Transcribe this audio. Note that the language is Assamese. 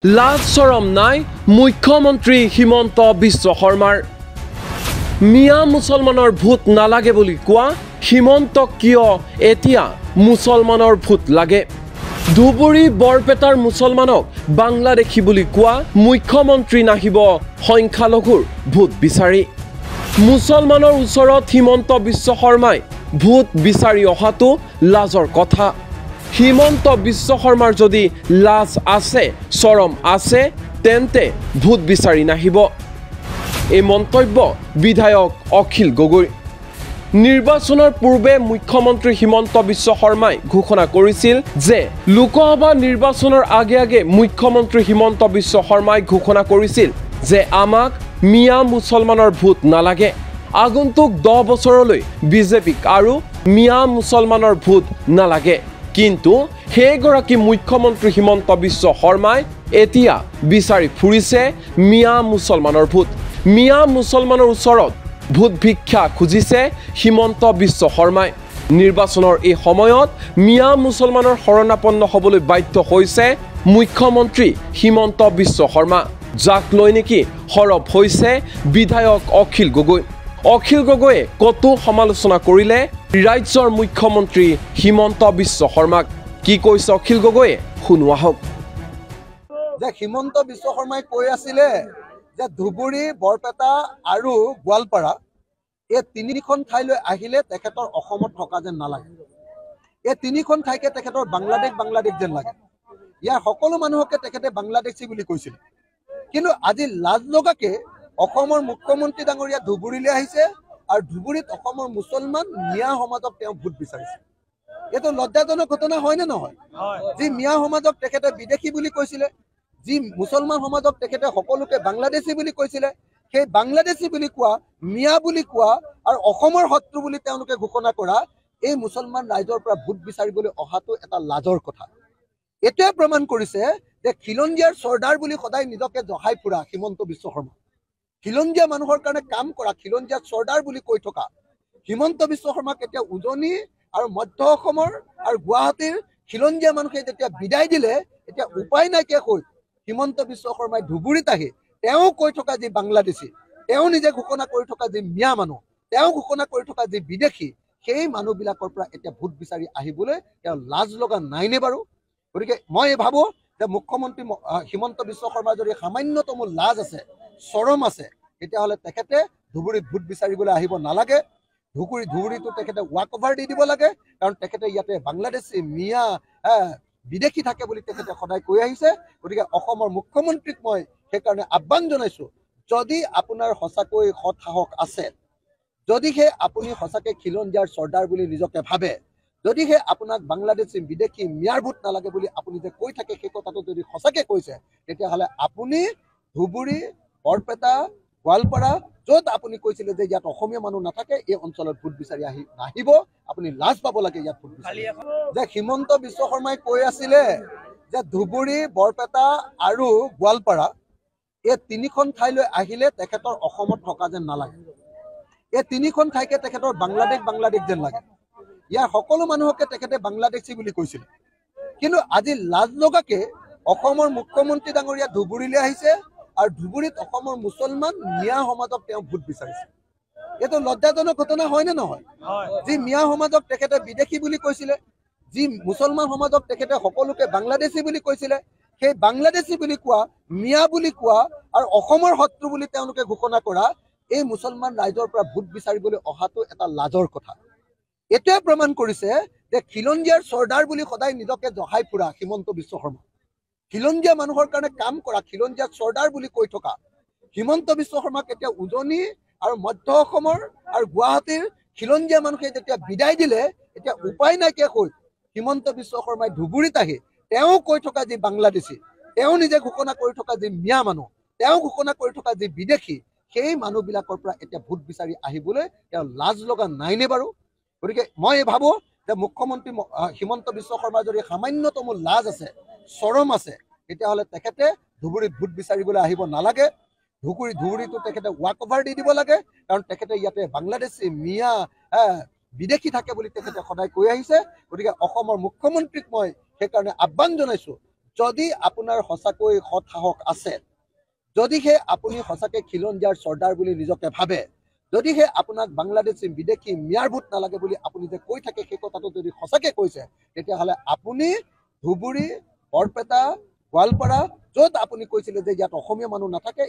লাজ চৰম নাই মুখ্যমন্ত্ৰী হিমন্ত বিশ্ব শৰ্মাৰ মিয়া মুছলমানৰ ভূত নালাগে বুলি কোৱা হিমন্তক কিয় এতিয়া মুছলমানৰ ভূত লাগে ধুবুৰী বৰপেটাৰ মুছলমানক বাংলাদেশী বুলি কোৱা মুখ্যমন্ত্ৰী নাহিব সংখ্যালঘুৰ ভূত বিচাৰি মুছলমানৰ ওচৰত হিমন্ত বিশ্ব শৰ্মাই ভূত বিচাৰি অহাটো লাজৰ কথা হিমন্ত বিশ্ব শৰ্মাৰ যদি লাজ আছে চৰম আছে তেন্তে ভূত বিচাৰি নাহিব এই মন্তব্য বিধায়ক অখিল গগৈ নিৰ্বাচনৰ পূৰ্বে মুখ্যমন্ত্ৰী হিমন্ত বিশ্ব শৰ্মাই ঘোষণা কৰিছিল যে লোকসভা নিৰ্বাচনৰ আগে মুখ্যমন্ত্ৰী হিমন্ত বিশ্ব শৰ্মাই ঘোষণা কৰিছিল যে আমাক মিয়া মুছলমানৰ ভূত নালাগে আগন্তুক 10 বছৰলৈ বিজেপিক আৰু মিয়া মুছলমানৰ ভূত নালাগে কিন্তু হেগৰাকী মুখ্যমন্ত্ৰী হিমন্ত বিশ্ব শৰ্মাই এতিয়া বিচাৰি ফুৰিছে মিয়া মুছলমানৰ ভূত মিয়া মুছলমানৰ ওচৰত ভূত ভিক্ষা খুজিছে হিমন্ত বিশ্ব শৰ্মাই নিৰ্বাচনৰ এই সময়ত মিয়া মুছলমানৰ শৰণাপন্ন হ'বলৈ বাধ্য হৈছে মুখ্যমন্ত্ৰী হিমন্ত বিশ্ব শৰ্মা যাক লৈ নেকি হৰপ হৈছে বিধায়ক অখিল গগৈয়ে কতো সমালোচনা কৰিলে ৰাজ্যৰ মুখ্যমন্ত্ৰী হিমন্ত বিশ্ব শৰ্মাক কি কৈছে অখিল গগৈয়ে শুনোৱা হওক যে হিমন্ত বিশ্ব শৰ্মাই কৈ আছিলে যে ধুবুৰী বৰপেটা আৰু গোৱালপাৰা এই তিনিখন ঠাইলৈ আহিলে তেখেতৰ অসমত থকা যেন নালাগে এই তিনিখন ঠাইকে তেখেতৰ বাংলাদেশ যেন লাগে ইয়াৰ সকলো মানুহকে তেখেতে বাংলাদেশী বুলি কৈছিল কিন্তু আজি লাজ লগাকে অসমৰ মুখ্যমন্ত্ৰী ডাঙৰীয়া ধুবুৰীলৈ আহিছে আৰু ধুবুৰীত অসমৰ মুছলমান মিয়া সমাজক তেওঁ ভোট বিচাৰিছে এইটো লজ্জাজনক ঘটনা হয়নে নহয় যি মিয়া সমাজক তেখেতে বিদেশী বুলি কৈছিলে যি মুছলমান সমাজক তেখেতে সকলোকে বাংলাদেশী বুলি কৈছিলে সেই বাংলাদেশী বুলি কোৱা মিয়া বুলি কোৱা আৰু অসমৰ শত্ৰু বুলি তেওঁলোকে ঘোষণা কৰা এই মুছলমান ৰাইজৰ পৰা ভোট বিচাৰিবলৈ অহাটো এটা লাজৰ কথা এটোৱে প্ৰমাণ কৰিছে যে খিলঞ্জীয়াৰ চৰ্দাৰ বুলি সদায় নিজকে জহাই ফুৰা হিমন্ত বিশ্ব শৰ্মা খিলঞ্জীয়া মানুহৰ কাৰণে কাম কৰা খিলঞ্জীয়া চৰ্দাৰ বুলি কৈ থকা হিমন্ত বিশ্ব শৰ্মাক এতিয়া উজনি আৰু মধ্য অসমৰ আৰু গুৱাহাটীৰ খিলঞ্জীয়া মানুহে যেতিয়া বিদায় দিলে এতিয়া উপায় নাইকিয়া হৈ হিমন্ত বিশ্ব শৰ্মাই ধুবুৰীত আহি তেওঁ কৈ থকা যি বাংলাদেশী তেওঁ নিজে ঘোষণা কৰি থকা যি মিয়া মানুহ তেওঁ ঘোষণা কৰি থকা যি বিদেশী সেই মানুহবিলাকৰ পৰা এতিয়া ভোট বিচাৰি আহিবলৈ তেওঁ লাজ লগা নাইনে বাৰু গতিকে মই ভাবো যে মুখ্যমন্ত্ৰী হিমন্ত বিশ্ব শৰ্মাৰ যদি সামান্যতম লাজ আছে চৰম আছে তেতিয়াহ'লে তেখেতে ধুবুৰীত ভোট বিচাৰিবলৈ আহিব নালাগে ধুবুৰীটো তেখেতে ৱাক অভাৰ দি দিব লাগে কাৰণ তেখেতে ইয়াতে বাংলাদেশী মিয়া বিদেশী থাকে বুলি তেখেতে সদায় কৈ আহিছে গতিকে অসমৰ মুখ্যমন্ত্ৰীক মই সেইকাৰণে আহ্বান জনাইছো যদি আপোনাৰ সঁচাকৈ সৎ সাহস আছে যদিহে আপুনি সঁচাকৈ খিলঞ্জীয়াৰ চৰ্দাৰ বুলি নিজকে ভাবে যদিহে আপোনাক বাংলাদেশী বিদেশী মিয়াৰ ভোট নালাগে বুলি আপুনি যে কৈ থাকে সেই কথাটো যদি সঁচাকৈ কৈছে তেতিয়াহ'লে আপুনি ধুবুৰী বৰপেটা গোৱালপাৰা য'ত আপুনি কৈছিলে যে ইয়াত অসমীয়া মানুহ নাথাকে এই অঞ্চলত ভোট বিচাৰি নাহিব আপুনি লাজ পাব লাগে ইয়াত ভোট বিচাৰি যে হিমন্ত বিশ্ব শৰ্মাই কৈ আছিলে যে ধুবুৰী বৰপেটা আৰু গোৱালপাৰা এই তিনিখন ঠাইলৈ আহিলে তেখেতৰ অসমত থকা যেন নালাগে এই তিনিখন ঠাইকে তেখেতৰ বাংলাদেশ যেন লাগে ইয়াৰ সকলো মানুহকে তেখেতে বাংলাদেশী বুলি কৈছিল কিন্তু আজি লাজ লগাকে অসমৰ মুখ্যমন্ত্ৰী ডাঙৰীয়া ধুবুৰীলৈ আহিছে আৰু ধুবুৰীত অসমৰ মুছলমান মিয়া সমাজক তেওঁ ভোট বিচাৰিছে এইটো লজ্জাজনক ঘটনা হয়নে নহয় যি মিয়া সমাজক তেখেতে বিদেশী বুলি কৈছিলে যি মুছলমান সমাজক তেখেতে সকলোকে বাংলাদেশী বুলি কৈছিলে সেই বাংলাদেশী বুলি কোৱা মিয়া বুলি কোৱা আৰু অসমৰ শত্ৰু বুলি তেওঁলোকে ঘোষণা কৰা এই মুছলমান ৰাইজৰ পৰা ভোট বিচাৰিবলৈ অহাটো এটা লাজৰ কথা এটোৱে প্ৰমাণ কৰিছে যে খিলঞ্জীয়াৰ চৰ্দাৰ বুলি সদায় নিজকে জহাই ফুৰা হিমন্ত বিশ্ব শৰ্মা খিলঞ্জীয়া মানুহৰ কাৰণে কাম কৰা খিলঞ্জীয়া চৰ্দাৰ বুলি কৈ থকা হিমন্ত বিশ্ব শৰ্মাক এতিয়া উজনি আৰু মধ্য অসমৰ আৰু গুৱাহাটীৰ খিলঞ্জীয়া মানুহে যেতিয়া বিদায় দিলে এতিয়া উপায় নাইকিয়া হৈ হিমন্ত বিশ্ব শৰ্মাই ধুবুৰীত আহি তেওঁ কৈ থকা যি বাংলাদেশী তেওঁ নিজে ঘোষণা কৰি থকা যি মিয়া মানুহ তেওঁ ঘোষণা কৰি থকা যি বিদেশী সেই মানুহবিলাকৰ পৰা এতিয়া ভোট বিচাৰি আহিবলৈ তেওঁ লাজ লগা নাইনে বাৰু গতিকে মই ভাবো যে মুখ্যমন্ত্ৰী হিমন্ত বিশ্ব শৰ্মাৰ যদি সামান্যতম লাজ আছে চৰম আছে তেতিয়াহ'লে তেখেতে ধুবুৰীত ভোট বিচাৰিবলৈ আহিব নালাগে ধুবুৰীটো তেখেতে ৱাক অভাৰ দি দিব লাগে কাৰণ তেখেতে ইয়াতে বাংলাদেশী মিয়া বিদেশী থাকে বুলি তেখেতে সদায় কৈ আহিছে গতিকে অসমৰ মুখ্যমন্ত্ৰীক মই সেইকাৰণে আহ্বান জনাইছো যদি আপোনাৰ সঁচাকৈ সৎ সাহস আছে, যদিহে আপুনি সঁচাকৈ খিলঞ্জীয়াৰ চৰ্দাৰ বুলি নিজকে ভাবে, যদিহে আপোনাক বাংলাদেশী বিদেশী মিয়াৰ ভূত নালাগে বুলি আপুনি যে কৈ থাকে, সেই কথাটো যদি সঁচাকৈ কৈছে, তেতিয়াহ'লে আপুনি ধুবুৰী, বৰপেটা, গোৱালপাৰা, য'ত আপুনি কৈছিলে যে ইয়াত অসমীয়া মানুহ নাথাকে,